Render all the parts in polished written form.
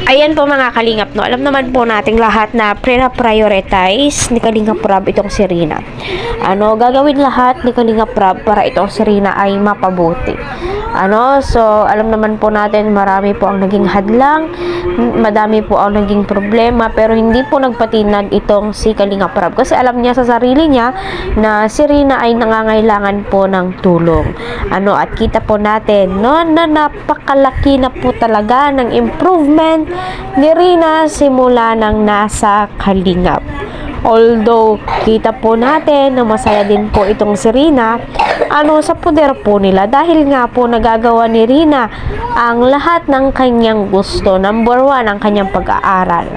Ayan po mga kalingap, no? Alam naman po nating lahat na prioritize ni Kalingap Rob itong si Rina. Gagawin lahat ni Kalingap Rob para itong si Rina ay mapabuti. So alam naman po natin marami po ang naging hadlang, madami po ang naging problema, pero hindi po nagpatinag itong si Kalingap Rob kasi alam niya sa sarili niya na si Rina ay nangangailangan po ng tulong. At kita po natin, no, na napakalaki na po talaga ng improvement ni Rina simula nang nasa Kalingap. Although, kita po natin na masaya din po itong si Rina sa poder po nila dahil nga po nagagawa ni Rina ang lahat ng kanyang gusto. Number 1, ang kanyang pag-aaral.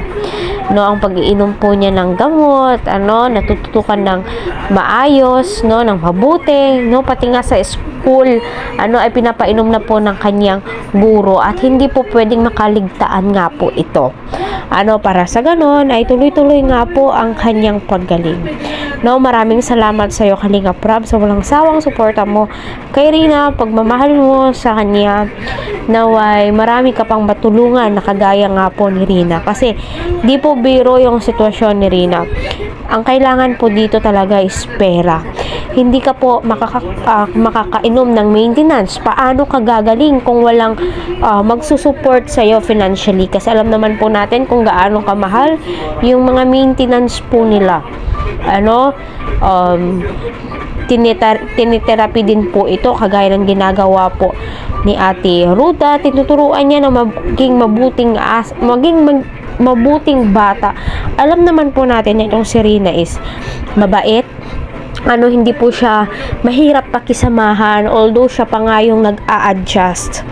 Ang pag-iinom po niya ng gamot, natututukan ng maayos, ng mabuti, pati nga sa school, ay pinapainom na po ng kanyang guro at hindi po pwedeng makaligtaan nga po ito. Para sa ganon ay tuloy-tuloy nga po ang kanyang paggaling. Maraming salamat sa iyo Kalingap Rob sa walang sawang suporta mo kay Rina, pagmamahal mo sa kanya. Naway marami ka pang matulungan na kagaya nga po ni Rina kasi di po biro yung sitwasyon ni Rina. Ang kailangan po dito talaga is pera. Hindi ka po makakainom ng maintenance. Paano ka gagaling kung walang magsusupport sa iyo financially? Kasi alam naman po natin kung gaano kamahal yung mga maintenance po nila. Tinitherapy din po ito kagaya ng ginagawa po ni Ate Ruda. Tinuturuan niya na maging mabuting bata. Alam naman po natin na itong si Rina is mabait. Hindi po siya mahirap pakisamahan, although siya pa nga yung nag-a-adjust.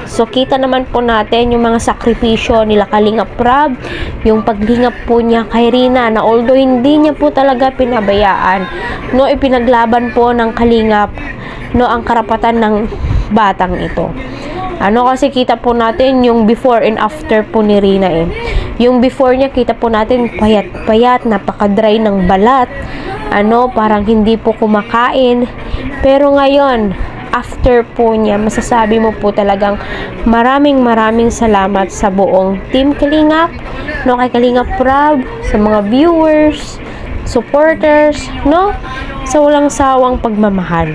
So kita naman po natin yung mga sakripisyo nila Kalingap Rob, yung paglingap po niya kay Rina na although hindi niya po talaga pinabayaan, ipinaglaban po ng Kalingap ang karapatan ng batang ito. Kasi kita po natin yung before and after po ni Rina Yung before niya, kita po natin payat-payat, napaka-dry ng balat. Parang hindi po kumakain. Pero ngayon, after po niya, masasabi mo po talagang maraming salamat sa buong Team Kalingap, kay Kalingap Rob, sa mga viewers, supporters, sa walang sawang pagmamahal.